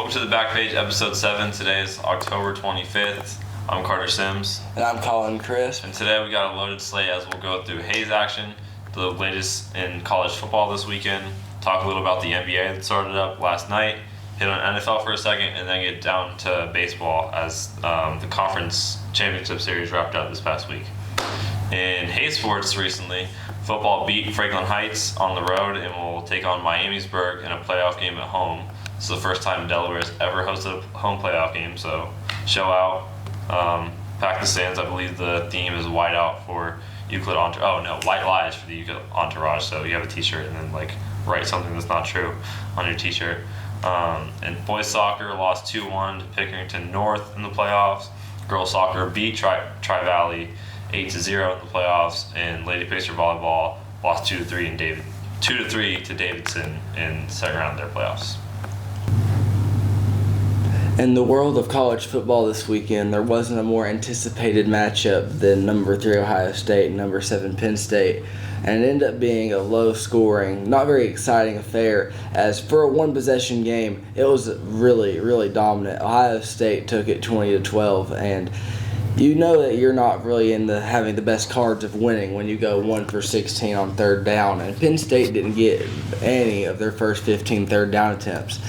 Welcome to the Back Page, episode 7. Today is October 25th. I'm Carter Sims. And I'm Collin Crisp. And today we got a loaded slate as we'll go through Hayes action, the latest in college football this weekend, talk a little about the NBA that started up last night, hit on NFL for a second, and then get down to baseball as the conference championship series wrapped up this past week. In Hayes sports recently, football beat Franklin Heights on the road and will take on Miamisburg in a playoff game at home. It's the first time Delaware has ever hosted a home playoff game, so show out, pack the stands. I believe the theme is white out for Euclid Entourage. Oh no, white lies for the Euclid Entourage. So you have a T-shirt and then write something that's not true on your T-shirt. And boys soccer lost 2-1 to Pickerington North in the playoffs. Girls soccer beat Tri-Valley 8-0 in the playoffs, and Lady Pacer volleyball lost 2-3 to Davidson in the second round of their playoffs. In the world of college football this weekend, there wasn't a more anticipated matchup than number 3 Ohio State and number 7 Penn State, and it ended up being a low-scoring, not very exciting affair, as for a one-possession game, it was really, really dominant. Ohio State took it 20-12, and you know that you're not really having the best cards of winning when you go 1 for 16 on third down, and Penn State didn't get any of their first 15 third down attempts.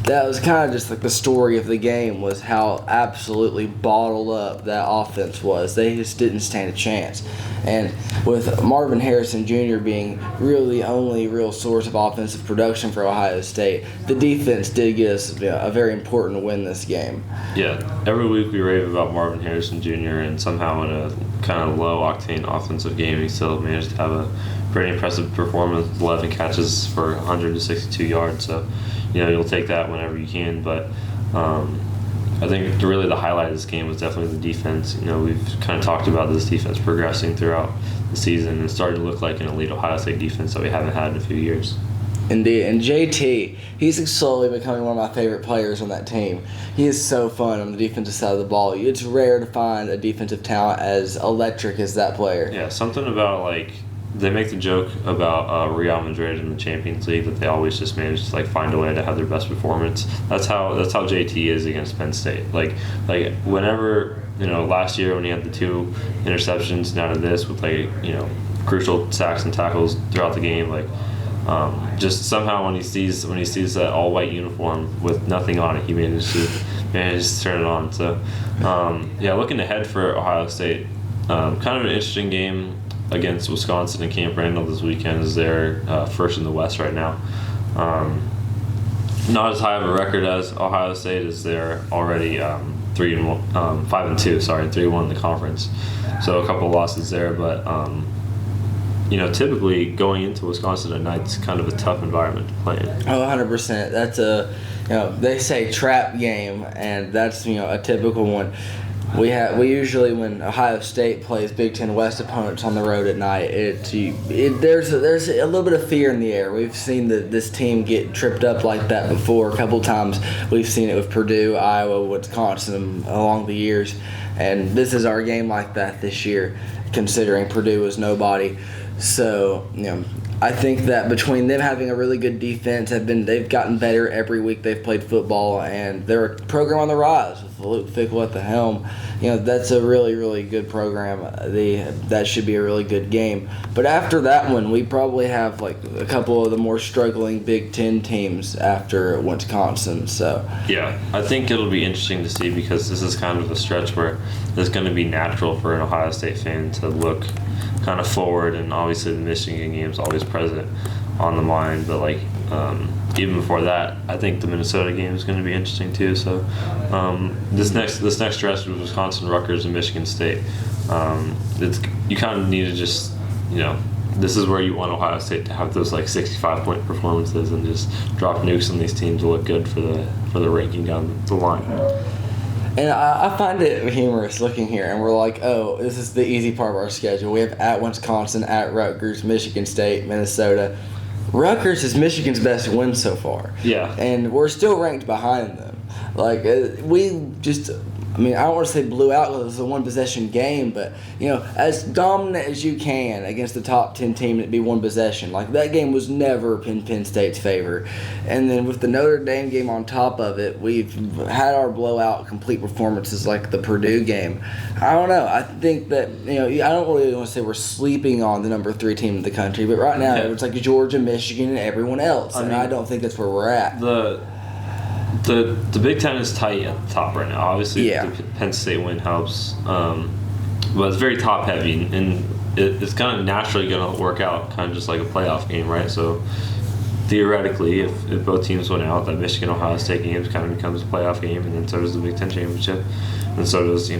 That was kind of just like the story of the game, was how absolutely bottled up that offense was. They just didn't stand a chance. And with Marvin Harrison Jr. being really the only real source of offensive production for Ohio State, the defense did get us a very important win this game. Yeah, every week we rave about Marvin Harrison Jr. and somehow in a kind of low-octane offensive game, he still managed to have a pretty impressive performance, 11 catches for 162 yards. So, you'll take that whenever you can. But I think really the highlight of this game was definitely the defense. We've kind of talked about this defense progressing throughout the season and starting to look like an elite Ohio State defense that we haven't had in a few years. Indeed. And JT, he's slowly becoming one of my favorite players on that team. He is so fun on the defensive side of the ball. It's rare to find a defensive talent as electric as that player. Yeah, something about they make the joke about Real Madrid in the Champions League that they always just manage to find a way to have their best performance. That's how JT is against Penn State. Whenever last year when he had the 2 interceptions down to this with crucial sacks and tackles throughout the game, just somehow when he sees that all white uniform with nothing on it, he manages to turn it on. So looking ahead for Ohio State, kind of an interesting game against Wisconsin and Camp Randall this weekend, as they're first in the West right now. Not as high of a record as Ohio State, as they're already 5-2. Sorry, 3-1 in the conference. So a couple of losses there, but typically going into Wisconsin at night is kind of a tough environment to play in. Oh, 100%. That's they say trap game, and that's a typical one. We usually, when Ohio State plays Big Ten West opponents on the road at night, there's a little bit of fear in the air. We've seen this team get tripped up like that before a couple times. We've seen it with Purdue, Iowa, Wisconsin along the years, and this is our game like that this year, considering Purdue is nobody. So I think that between them having a really good defense, they've gotten better every week they've played football, and they're a program on the rise with Luke Fickell at the helm. That's a really, really good program. That should be a really good game. But after that one, we probably have a couple of the more struggling Big Ten teams after Wisconsin. So yeah, I think it'll be interesting to see, because this is kind of a stretch where it's going to be natural for an Ohio State fan to look kind of forward, and obviously the Michigan game is always present on the mind, but even before that, I think the Minnesota game is going to be interesting too. So this next stretch with Wisconsin, Rutgers, and Michigan State, you kind of need to just this is where you want Ohio State to have those 65-point performances and just drop nukes on these teams to look good for the ranking down the line. And I find it humorous looking here, and we're like, oh, this is the easy part of our schedule. We have at Wisconsin, at Rutgers, Michigan State, Minnesota. Rutgers is Michigan's best win so far. Yeah. And we're still ranked behind them. I mean, I don't want to say blew out because it was a one-possession game, but, as dominant as you can against the top 10 team, it'd be one possession. Like, that game was never in Penn State's favor. And then with the Notre Dame game on top of it, we've had our blowout complete performances like the Purdue game. I don't know. I think that, I don't really want to say we're sleeping on the number 3 team in the country, but right now it's like Georgia, Michigan, and everyone else. I don't think that's where we're at. The Big Ten is tight at the top right now. Obviously, the Penn State win helps, but it's very top heavy, and it's kind of naturally going to work out, kind of just like a playoff game, right? So theoretically, if both teams win out, that Michigan-Ohio State game kind of becomes a playoff game, and then so does the Big Ten championship, and so does the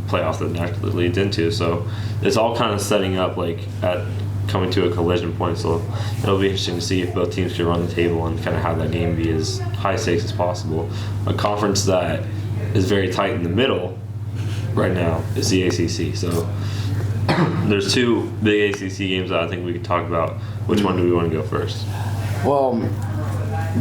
playoff that naturally leads into. So it's all kind of setting up like at coming to a collision point, so it'll be interesting to see if both teams can run the table and kind of have that game be as high stakes as possible. A conference that is very tight in the middle right now is the ACC. So there's 2 big ACC games that I think we could talk about. Which one do we want to go first? Well,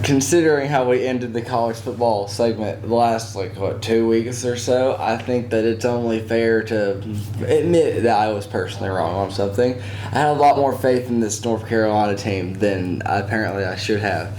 considering how we ended the college football segment the last 2 weeks or so, I think that it's only fair to admit that I was personally wrong on something. I had a lot more faith in this North Carolina team than apparently I should have.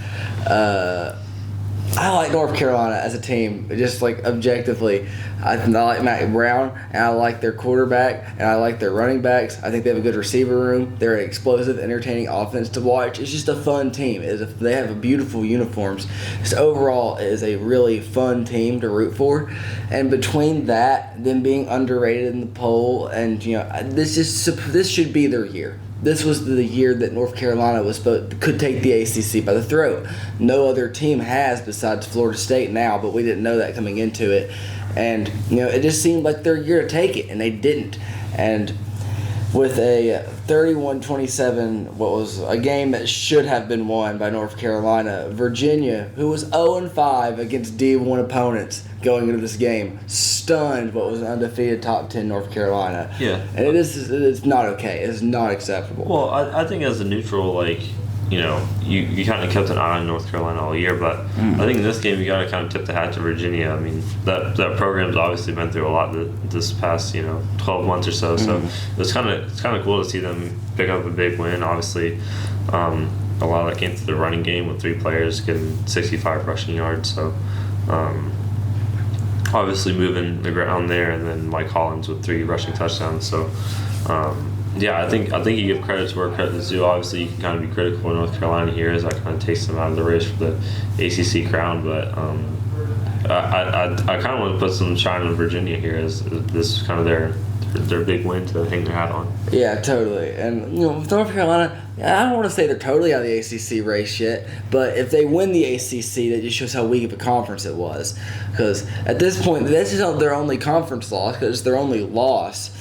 I like North Carolina as a team, just objectively. I like Matt Brown, and I like their quarterback, and I like their running backs. I think they have a good receiver room. They're an explosive, entertaining offense to watch. It's just a fun team. They have beautiful uniforms. Just overall, it is a really fun team to root for. And between that, them being underrated in the poll, and this should be their year. This was the year that North Carolina could take the ACC by the throat. No other team has besides Florida State now, but we didn't know that coming into it. And, it just seemed like their year to take it, and they didn't. And with a 31-27, what was a game that should have been won by North Carolina, Virginia, who was 0-5 against D1 opponents going into this game, stunned what was an undefeated top 10 North Carolina. Yeah. And it's not okay. It's not acceptable. Well, I think as a neutral, you kind of kept an eye on North Carolina all year, but I think in this game you got to kind of tip the hat to Virginia. I mean, that program's obviously been through a lot this past 12 months or so. So it's kind of cool to see them pick up a big win. Obviously, a lot of that came through the running game with 3 players getting 65 rushing yards. So obviously moving the ground there, and then Mike Hollins with 3 rushing touchdowns. So. I think you give credit to where credit is due. Obviously, you can kind of be critical of North Carolina here, as that kind of takes them out of the race for the ACC crown. But I kind of want to put some shine on Virginia here, as this is kind of their big win to hang their hat on. Yeah, totally. And with North Carolina, I don't want to say they're totally out of the ACC race yet, but if they win the ACC, that just shows how weak of a conference it was. Because at this point, this is their only conference loss, because it's their only loss.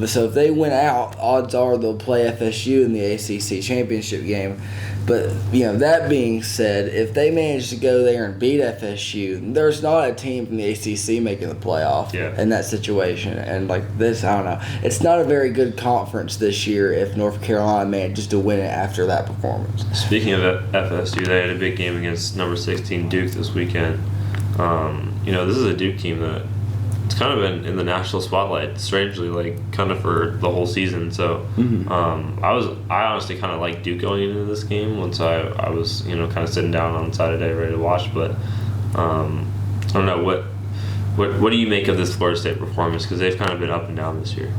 So if they win out, odds are they'll play FSU in the ACC championship game. But, that being said, if they manage to go there and beat FSU, there's not a team from the ACC making the playoff in that situation. And, this, I don't know. It's not a very good conference this year if North Carolina manages to win it after that performance. Speaking of FSU, they had a big game against number 16 Duke this weekend. This is a Duke team that it's kind of been in the national spotlight, strangely, kind of for the whole season. So, I honestly kind of liked Duke going into this game once I was, kind of sitting down on Saturday ready to watch. But I don't know what do you make of this Florida State performance, because they've kind of been up and down this year.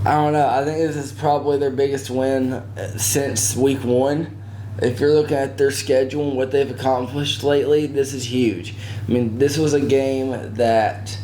I don't know. I think this is probably their biggest win since week 1. If you're looking at their schedule and what they've accomplished lately, this is huge. I mean, this was a game that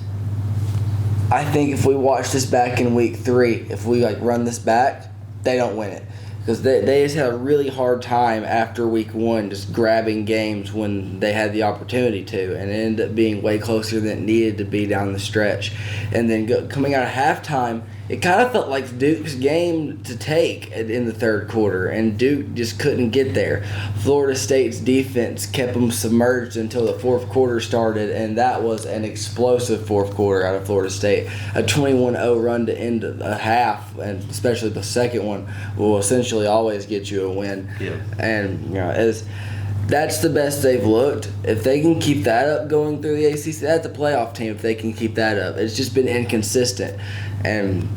I think if we watch this back in week 3, if we run this back, they don't win it. Because they just had a really hard time after week 1 just grabbing games when they had the opportunity to, and it ended up being way closer than it needed to be down the stretch. And then coming out of halftime, it kind of felt like Duke's game to take in the third quarter, and Duke just couldn't get there. Florida State's defense kept them submerged until the fourth quarter started, and that was an explosive fourth quarter out of Florida State. A 21-0 run to end a half, and especially the second one, will essentially always get you a win. Yeah. And That's the best they've looked. If they can keep that up going through the ACC, that's a playoff team if they can keep that up. It's just been inconsistent, and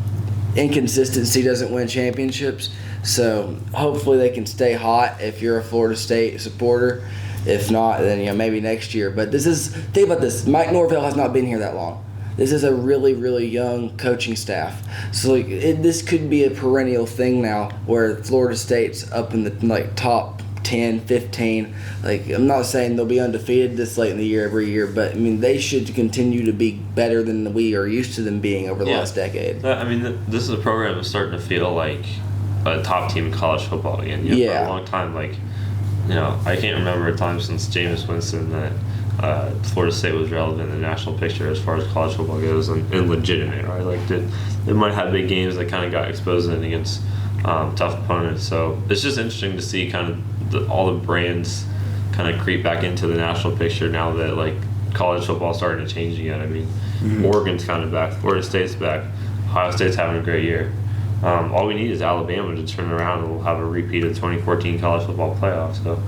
inconsistency doesn't win championships. So hopefully they can stay hot if you're a Florida State supporter. If not, then maybe next year. But think about this. Mike Norvell has not been here that long. This is a really, really young coaching staff. So this could be a perennial thing now where Florida State's up in the top 10, 15. I'm not saying they'll be undefeated this late in the year every year, but they should continue to be better than we are used to them being over the last decade. This is a program that's starting to feel like a top team in college football again. For a long time, I can't remember a time since Jameis Winston that Florida State was relevant in the national picture as far as college football goes and legitimate, right? They might have big games that kind of got exposed in against tough opponents. So it's just interesting to see kind of all the brands kind of creep back into the national picture now that college football is starting to change again. Oregon's kind of back, Florida State's back, Ohio State's having a great year. All we need is Alabama to turn around and we'll have a repeat of the 2014 college football playoff. So,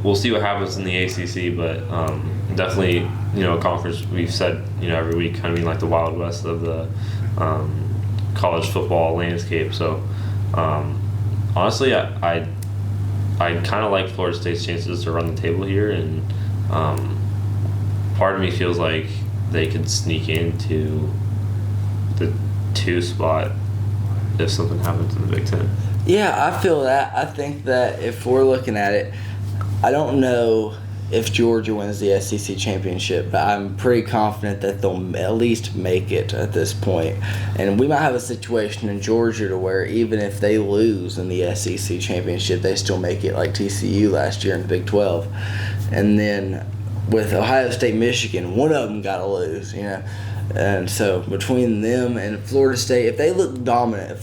we'll see what happens in the ACC, but definitely, a conference we've said, every week kind of being like the Wild West of the college football landscape. So, honestly, I kind of like Florida State's chances to run the table here, and part of me feels like they could sneak into the 2 spot if something happens in the Big Ten. Yeah, I feel that. I think that if we're looking at it, I don't know if Georgia wins the SEC championship, but I'm pretty confident that they'll at least make it at this point. And we might have a situation in Georgia to where even if they lose in the SEC championship, they still make it like TCU last year in the Big 12. And then with Ohio State, Michigan, one of them got to lose, And so between them and Florida State, if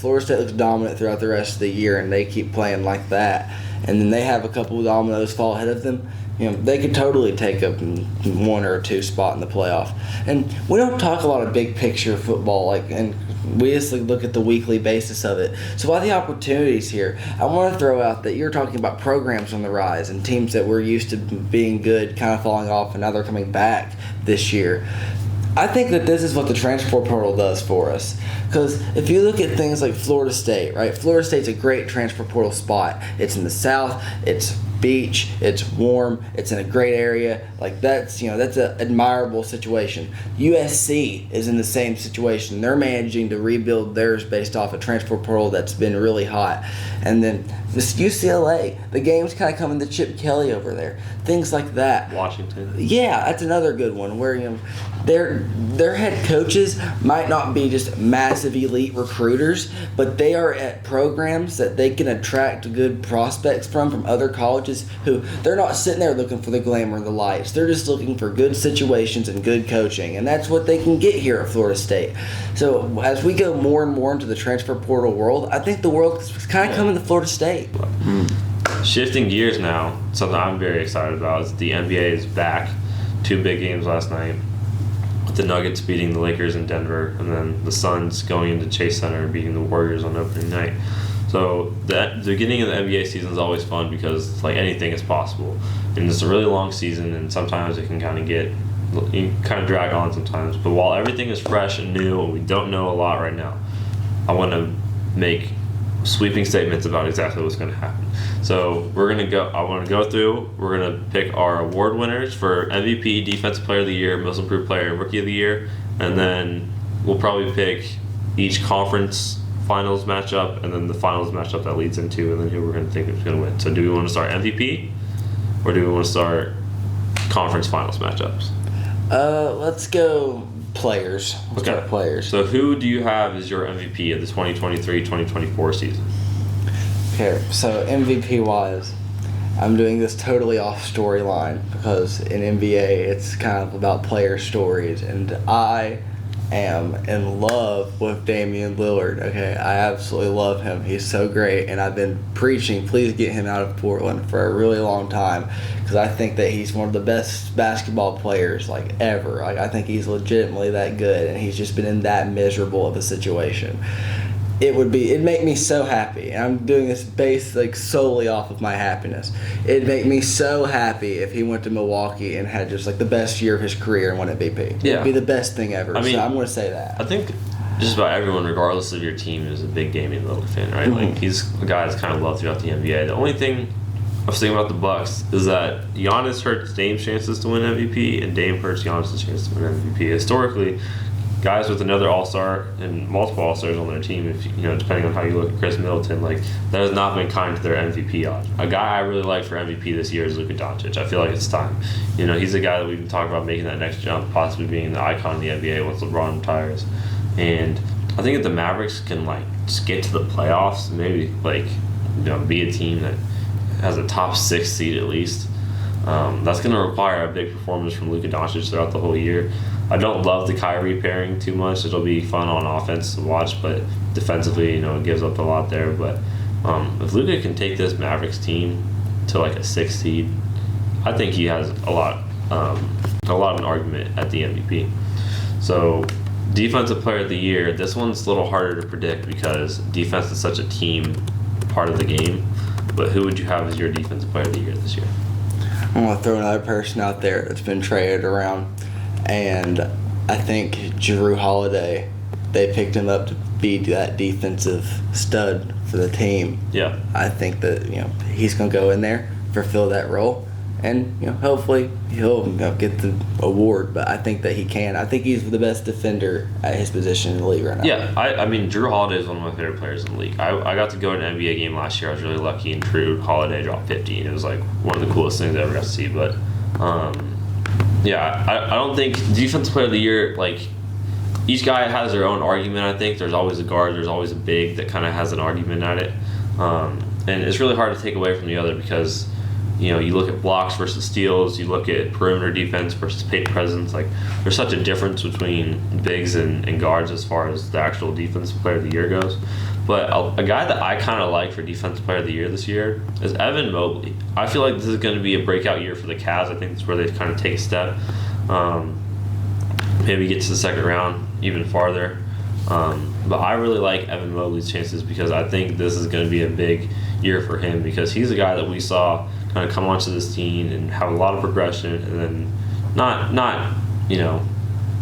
Florida State looks dominant throughout the rest of the year and they keep playing like that, and then they have a couple of dominoes fall ahead of them, they could totally take a 1 or 2 spot in the playoff. And we don't talk a lot of big picture football, and we just look at the weekly basis of it. So while the opportunities here, I want to throw out that you're talking about programs on the rise and teams that we're used to being good kind of falling off, and now they're coming back this year. I think that this is what the transfer portal does for us. Because if you look at things like Florida State, right? Florida State's a great transfer portal spot. It's in the South. It's beach. It's warm. It's in a great area. That's an admirable situation. USC is in the same situation. They're managing to rebuild theirs based off a transfer portal that's been really hot. And then this UCLA, the game's kind of coming to Chip Kelly over there. Things like that. Washington. Yeah, that's another good one where their head coaches might not be just massive elite recruiters, but they are at programs that they can attract good prospects from other colleges who they're not sitting there looking for the glamour and the lights. They're just looking for good situations and good coaching, and that's what they can get here at Florida State. So as we go more and more into the transfer portal world, I think the world is kind of coming to Florida State. Shifting gears now, something I'm very excited about is the NBA is back. 2 big games last night. The Nuggets beating the Lakers in Denver, and then the Suns going into Chase Center and beating the Warriors on opening night. So the beginning of the NBA season is always fun because anything is possible, and it's a really long season, and sometimes it can kind of drag on sometimes. But while everything is fresh and new, and we don't know a lot right now, I want to make sweeping statements about exactly what's going to happen. So I want to go through. We're going to pick our award winners for MVP, Defensive Player of the Year, Most Improved Player, and Rookie of the Year, and then we'll probably pick each conference finals matchup, and then the finals matchup that leads into, and then who we're going to think is going to win. So do we want to start MVP, or do we want to start conference finals matchups? Let's go players. Let's start players. So who do you have as your MVP of the 2023-2024 season? Okay, so MVP-wise, I'm doing this totally off storyline because in NBA it's kind of about player stories, and I am in love with Damian Lillard. Okay, I absolutely love him. He's so great, and I've been preaching, please get him out of Portland for a really long time because I think that he's one of the best basketball players ever. I think he's legitimately that good, and he's just been in that miserable of a situation. it'd make me so happy. And I'm doing this based like solely off of my happiness. It'd make me so happy if he went to Milwaukee and had just like the best year of his career and won MVP. Yeah. It'd be the best thing ever. I mean, so I'm going to say that. I think just about everyone, regardless of your team, is a big Damian Lillard fan, right? Mm-hmm. Like, he's a guy that's kind of loved throughout the NBA. The only thing I was thinking about the Bucks is that Giannis hurts Dame's chances to win MVP, and Dame hurts Giannis' chance to win MVP. Historically, guys with another All-Star and multiple All-Stars on their team, if depending on how you look at Chris Middleton, like, that has not been kind to their MVP odds. A guy I really like for MVP this year is Luka Doncic. I feel like it's time. He's a guy that we've been talking about making that next jump, possibly being the icon in the NBA once LeBron retires. And I think if the Mavericks can just get to the playoffs, maybe be a team that has a top 6 seed at least, that's going to require a big performance from Luka Doncic throughout the whole year. I don't love the Kyrie pairing too much. It'll be fun on offense to watch, but defensively, it gives up a lot there. But if Luka can take this Mavericks team to a 6 seed, I think he has a lot of an argument at the MVP. So, Defensive Player of the Year, this one's a little harder to predict because defense is such a team part of the game. But who would you have as your Defensive Player of the Year this year? I'm going to throw another person out there that's been traded around. And I think Jrue Holiday, they picked him up to be that defensive stud for the team. Yeah. I think that, he's going to go in there, fulfill that role. And, hopefully he'll get the award, but I think that he can. I think he's the best defender at his position in the league right now. Yeah, I mean, Jrue Holiday is one of my favorite players in the league. I got to go to an NBA game last year. I was really lucky, and Jrue Holiday dropped 50, and it was one of the coolest things I ever got to see. But, yeah, I don't think Defensive Player of the Year, each guy has their own argument, I think. There's always a guard, there's always a big that kind of has an argument at it. And it's really hard to take away from the other because you look at blocks versus steals, you look at perimeter defense versus paint presence. There's such a difference between bigs and guards as far as the actual Defensive Player of the Year goes. But a guy that I kind of like for Defensive Player of the Year this year is Evan Mobley. I feel like this is going to be a breakout year for the Cavs. I think that's where they kind of take a step. Maybe get to the second round even farther. But I really like Evan Mobley's chances because I think this is going to be a big year for him because he's a guy that we saw kind of come onto this team and have a lot of progression and then not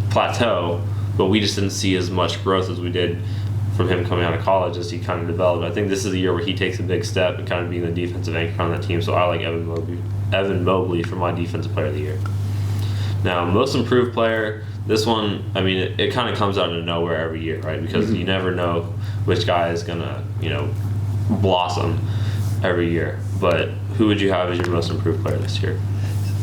plateau, but we just didn't see as much growth as we did from him coming out of college as he kind of developed. I think this is the year where he takes a big step and kind of being the defensive anchor on that team, so I like Evan Mobley for my Defensive Player of the Year. Now, Most Improved Player, this one, I mean, it kind of comes out of nowhere every year, right? Because you never know which guy is going to, blossom every year. But who would you have as your Most Improved Player this year?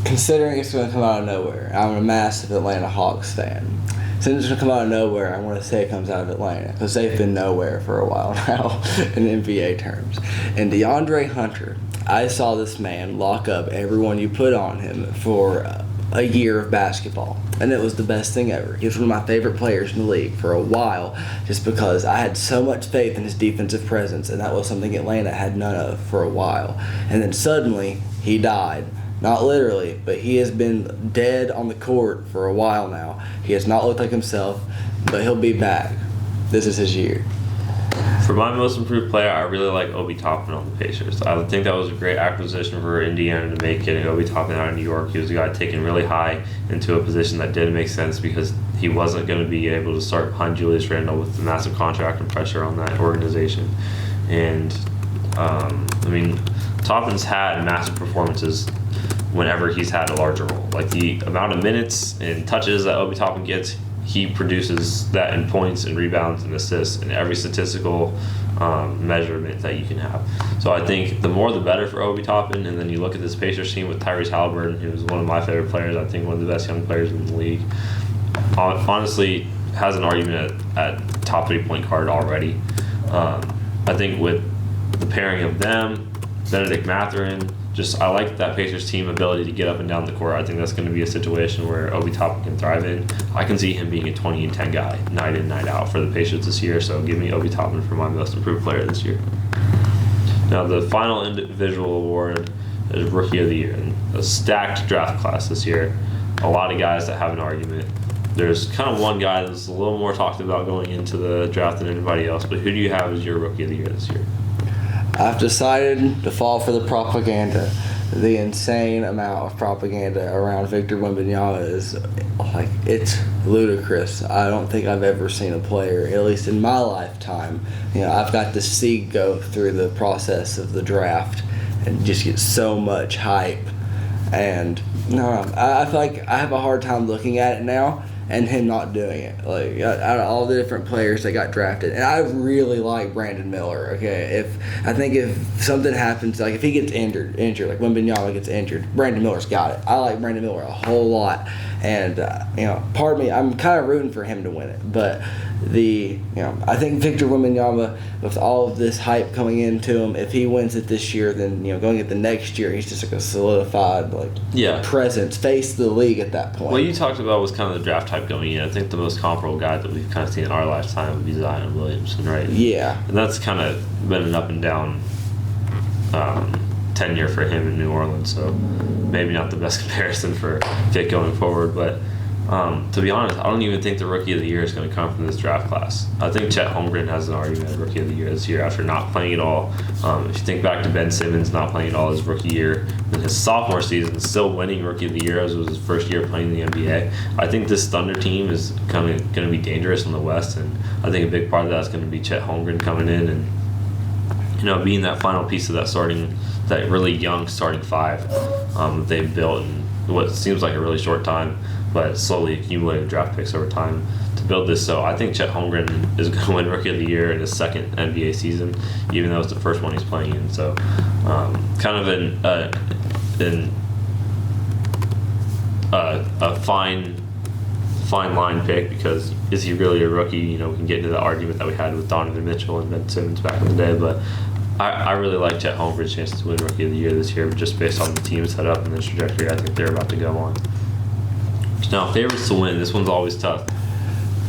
Considering it's going to come out of nowhere, I'm a massive Atlanta Hawks fan. Since it's going to come out of nowhere, I want to say it comes out of Atlanta because they've been nowhere for a while now in NBA terms. And DeAndre Hunter, I saw this man lock up everyone you put on him for a year of basketball, and it was the best thing ever. He was one of my favorite players in the league for a while just because I had so much faith in his defensive presence, and that was something Atlanta had none of for a while. And then suddenly he died. Not literally, but he has been dead on the court for a while now. He has not looked like himself, but he'll be back. This is his year. For my Most Improved Player, I really like Obi Toppin on the Pacers. I think that was a great acquisition for Indiana to make getting Obi Toppin out of New York. He was a guy taken really high into a position that didn't make sense because he wasn't going to be able to start behind Julius Randle with the massive contract and pressure on that organization. And, Toppin's had massive performances whenever he's had a larger role. The amount of minutes and touches that Obi Toppin gets, he produces that in points and rebounds and assists in every statistical measurement that you can have. So I think the more the better for Obi Toppin. And then you look at this Pacers team with Tyrese Halliburton, who's one of my favorite players. I think one of the best young players in the league. Honestly, has an argument at top 3-point guard already. I think with the pairing of them, Benedict Mathurin, I like that Pacers team ability to get up and down the court. I think that's going to be a situation where Obi Toppin can thrive in. I can see him being a 20 and 10 guy night in, night out for the Pacers this year. So give me Obi Toppin for my Most Improved Player this year. Now the final individual award is Rookie of the Year. And a stacked draft class this year. A lot of guys that have an argument. there's kind of one guy that's a little more talked about going into the draft than anybody else. But who do you have as your rookie of the year this year? I've decided to fall for the propaganda. The insane amount of propaganda around Victor Wembanyama is like, it's ludicrous. I don't think I've ever seen a player, at least in my lifetime. I've got to see go through the process of the draft and just get so much hype. And I feel like I have a hard time looking at it now and him not doing it. Like, out of all the different players that got drafted, and I really like Brandon Miller. Okay, I think if something happens, like if he gets injured, like Wembanyama gets injured, Brandon Miller's got it. I like Brandon Miller a whole lot, and part of me, I'm kind of rooting for him to win it. But I think Victor Wembanyama, with all of this hype coming into him, if he wins it this year, then going into the next year, he's just like a solidified presence, face of the league at that point. What you talked about was kind of the draft hype going in. I think the most comparable guy that we've kind of seen in our lifetime would be Zion Williamson, right? Yeah. And that's kind of been an up and down tenure for him in New Orleans, so maybe not the best comparison for Vic going forward, but to be honest, I don't even think the Rookie of the Year is going to come from this draft class. I think Chet Holmgren has an argument as Rookie of the Year this year after not playing at all. If you think back to Ben Simmons not playing at all his rookie year, in his sophomore season, still winning Rookie of the Year as it was his first year playing in the NBA. I think this Thunder team is going to be dangerous in the West, and I think a big part of that is going to be Chet Holmgren coming in and being that final piece of that really young starting five that they've built in what seems like a really short time, but slowly accumulated draft picks over time to build this. So I think Chet Holmgren is going to win Rookie of the Year in his second NBA season, even though it's the first one he's playing in. So kind of a fine line pick, because is he really a rookie? We can get into the argument that we had with Donovan Mitchell and Ben Simmons back in the day, but I really like Chet Holmgren's chances to win Rookie of the Year this year, just based on the team set up and the trajectory I think they're about to go on. Now, favorites to win. This one's always tough.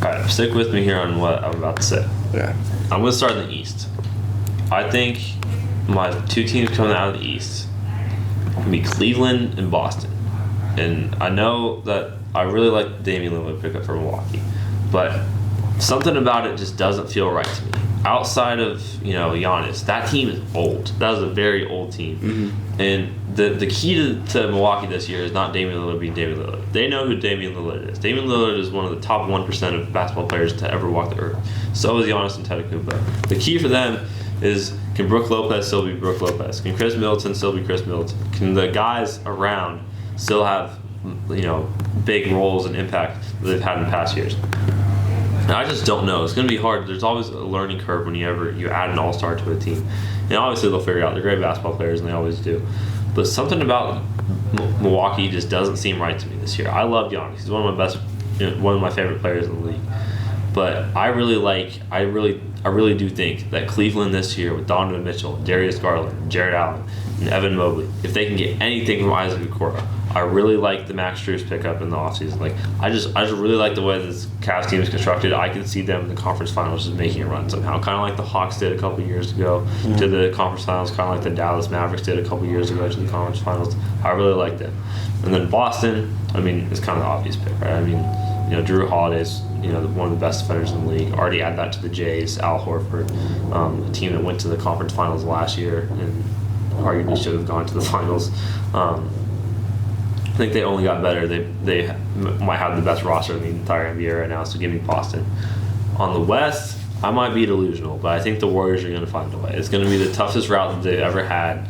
All right, stick with me here on what I'm about to say. Yeah. I'm going to start in the East. I think my two teams coming out of the East will be Cleveland and Boston. And I know that I really like the Damian Lillard pickup for Milwaukee, but something about it just doesn't feel right to me. Outside of Giannis, that team is old. That was a very old team. Mm-hmm. And the key to Milwaukee this year is not Damian Lillard being Damian Lillard. They know who Damian Lillard is. Damian Lillard is one of the top 1% of basketball players to ever walk the earth. So is Giannis Antetokounmpo. The key for them is, can Brook Lopez still be Brook Lopez? Can Chris Middleton still be Chris Middleton? Can the guys around still have big roles and impact that they've had in past years? I just don't know. It's going to be hard. There's always a learning curve whenever you add an all-star to a team. And obviously they'll figure it out. They're great basketball players, and they always do. But something about Milwaukee just doesn't seem right to me this year. I love Giannis. He's one of my favorite players in the league. But I really do think that Cleveland this year with Donovan Mitchell, Darius Garland, Jared Allen, and Evan Mobley, if they can get anything from Isaac Okoro, I really like the Max Strus pickup in the offseason. I just really like the way this Cavs team is constructed. I can see them in the conference finals just making a run somehow. Kind of like the Hawks did a couple years ago to the conference finals. Kind of like the Dallas Mavericks did a couple years ago to the conference finals. I really like them. And then Boston, it's kind of the obvious pick, right? Drew Holiday's one of the best defenders in the league. Already add that to the Jays, Al Horford, a team that went to the conference finals last year and arguably should have gone to the finals. I think they only got better. They might have the best roster in the entire NBA right now, so give me Boston. On the West, I might be delusional, but I think the Warriors are going to find a way. It's going to be the toughest route that they've ever had.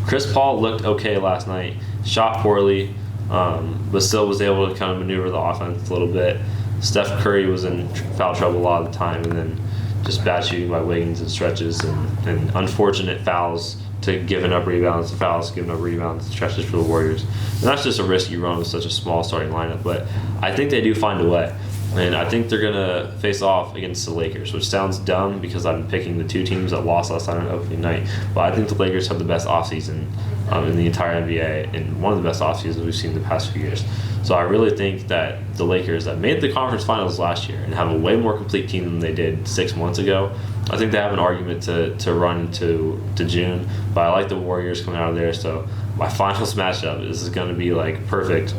Chris Paul looked okay last night, shot poorly, but still was able to kind of maneuver the offense a little bit. Steph Curry was in foul trouble a lot of the time, and then just bad shooting by Wiggins and stretches and unfortunate fouls to giving up rebounds, giving up rebounds, stretches for the Warriors. And that's just a risk you run with such a small starting lineup. But I think they do find a way. And I think they're going to face off against the Lakers, which sounds dumb because I'm picking the two teams that lost last night on opening night. But I think the Lakers have the best offseason in the entire NBA and one of the best offseasons we've seen in the past few years. So I really think that the Lakers that made the conference finals last year and have a way more complete team than they did 6 months ago, I think they have an argument to run to June. But I like the Warriors coming out of there. So my finals matchup is going to be perfect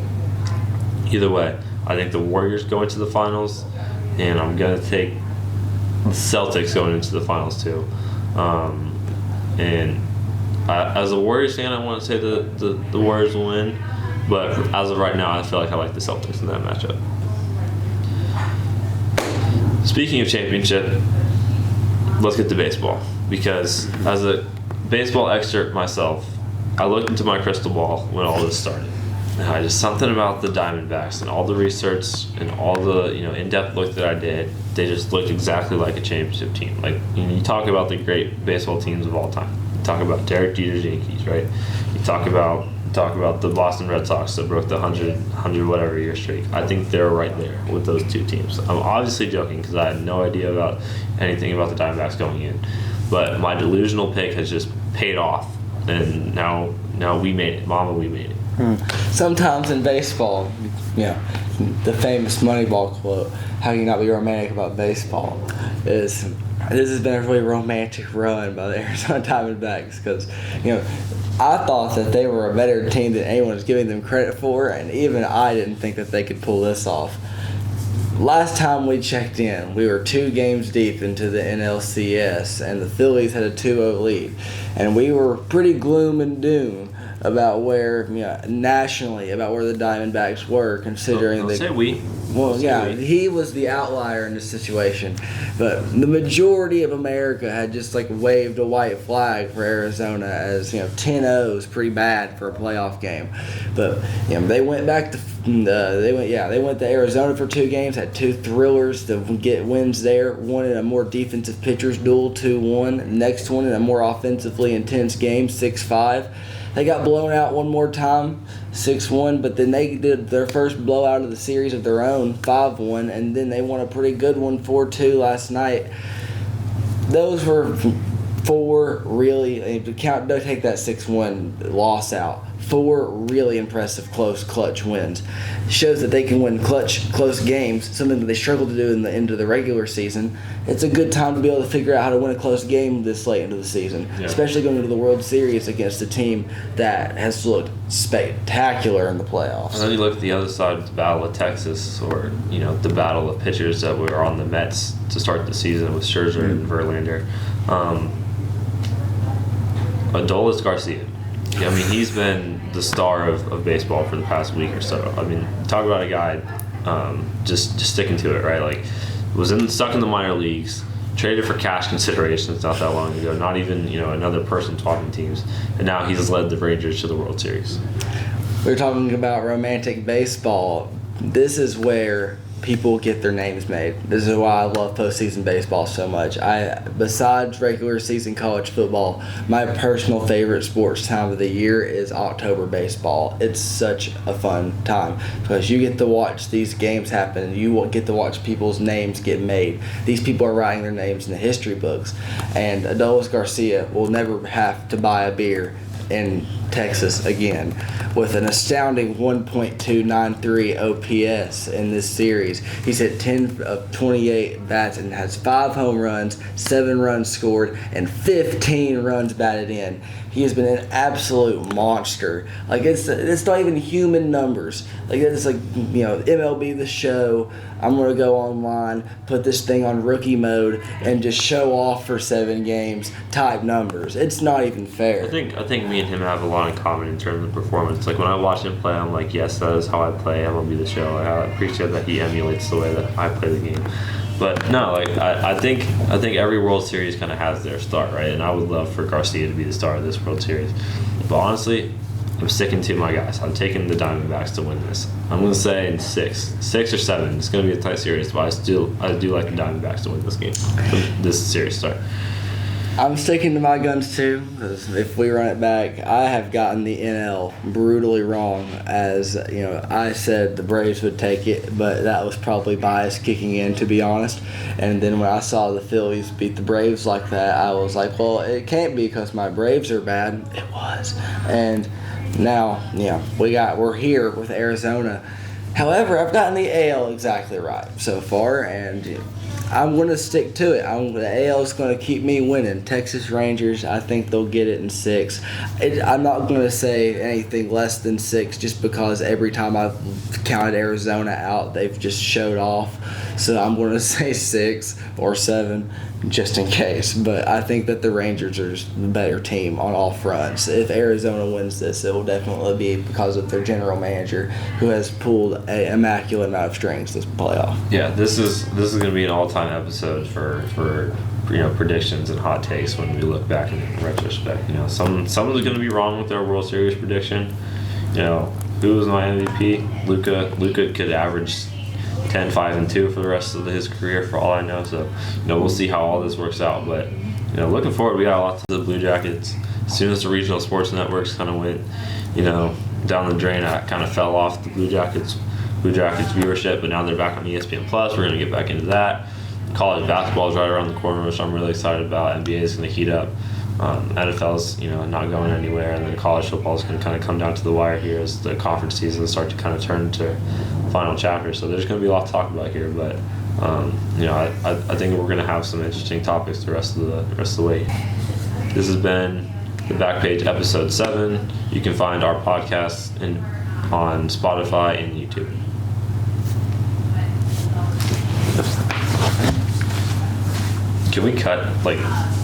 either way. I think the Warriors go into the finals, and I'm gonna take the Celtics going into the finals too. As a Warriors fan, I want to say the Warriors will win, but as of right now, I feel like I like the Celtics in that matchup. Speaking of championship, let's get to baseball, because as a baseball expert myself, I looked into my crystal ball when all this started. And just something about the Diamondbacks and all the research and all the in-depth look that I did, they just looked exactly like a championship team. Like you talk about the great baseball teams of all time. You talk about Derek Jeter's Yankees, right? You talk about the Boston Red Sox that broke the 100 whatever year streak. I think they're right there with those two teams. I'm obviously joking because I had no idea about anything about the Diamondbacks going in, but my delusional pick has just paid off, and now we made it. Mama, we made it. Sometimes in baseball, the famous Moneyball quote, "How can you not be romantic about baseball?" is this has been a really romantic run by the Arizona Diamondbacks, because I thought that they were a better team than anyone was giving them credit for, and even I didn't think that they could pull this off. Last time we checked in, we were 2 games deep into the NLCS, and the Phillies had a 2-0 lead, and we were pretty gloom and doom about where nationally about where the Diamondbacks were, considering he was the outlier in this situation, but the majority of America had just waved a white flag for Arizona, as 10-0 is pretty bad for a playoff game. But they went back to they went to Arizona for 2 games, had 2 thrillers to get wins there. One in a more defensive pitchers duel, 2-1. Next one in a more offensively intense game, 6-5. They got blown out one more time, 6-1, but then they did their first blowout of the series of their own, 5-1, and then they won a pretty good one, 4-2 last night. Those were 4 really, don't take that 6-1 loss out, 4 really impressive close clutch wins. It shows that they can win close games, something that they struggled to do in the end of the regular season. It's a good time to be able to figure out how to win a close game this late into the season, especially going into the World Series against a team that has looked spectacular in the playoffs. And then you look at the other side of the Battle of Texas, or the battle of pitchers that were on the Mets to start the season with Scherzer and Verlander. Adolis Garcia. He's been the star of baseball for the past week or so. Talk about a guy just sticking to it, right? Stuck in the minor leagues, traded for cash considerations not that long ago, not even another person talking teams, and now he's led the Rangers to the World Series. We're talking about romantic baseball. This is where people get their names made. This is why I love postseason baseball so much. Besides regular season college football, my personal favorite sports time of the year is October baseball. It's such a fun time because you get to watch these games happen, and you get to watch people's names get made. These people are writing their names in the history books, and Adolis Garcia will never have to buy a beer in Texas again, with an astounding 1.293 OPS in this series. He's hit 10 of 28 bats and has 5 home runs, 7 runs scored, and 15 runs batted in. He has been an absolute monster. It's not even human numbers. It's MLB The Show. I'm gonna go online, put this thing on rookie mode, and just show off for 7 games type numbers. It's not even fair. I think me and him have a lot in common in terms of performance. When I watch him play, I'm like, yes, that is how I play. MLB The Show. I appreciate that he emulates the way that I play the game. But no, I think every World Series kind of has their star, right? And I would love for Garcia to be the star of this World Series. But honestly, I'm sticking to my guys. I'm taking the Diamondbacks to win this. I'm going to say in 6 or 7. It's going to be a tight series, but I do like the Diamondbacks to win this game. This series start. I'm sticking to my guns too, because if we run it back, I have gotten the NL brutally wrong. As I said the Braves would take it, but that was probably bias kicking in, to be honest. And then when I saw the Phillies beat the Braves like that, I was like, well, it can't be because my Braves are bad. It was. And now, we're here with Arizona. However, I've gotten the AL exactly right so far, and I'm going to stick to it. The AL is going to keep me winning. Texas Rangers, I think they'll get it in 6. I'm not going to say anything less than 6 just because every time I've counted Arizona out, they've just showed off. So I'm going to say 6 or 7 just in case. But I think that the Rangers are the better team on all fronts. If Arizona wins this, it will definitely be because of their general manager who has pulled an immaculate amount of strings this playoff. Yeah, this is going to be an all-time episode for predictions and hot takes when we look back in retrospect. Someone's going to be wrong with their World Series prediction. Who was my MVP? Luka could average 10, 5, and 2 for the rest of his career, for all I know. So, we'll see how all this works out. But, looking forward, we got a lot to the Blue Jackets. As soon as the regional sports networks kind of went, down the drain, I kind of fell off the Blue Jackets viewership. But now they're back on ESPN Plus. We're going to get back into that. College basketball is right around the corner, which I'm really excited about. NBA is going to heat up. NFL's not going anywhere, and then college football is going to kind of come down to the wire here as the conference seasons start to kind of turn to final chapter. So there's going to be a lot to talk about here, but I think we're going to have some interesting topics the rest of the week. This has been the Backpage episode 7. You can find our podcast on Spotify and YouTube. Can we cut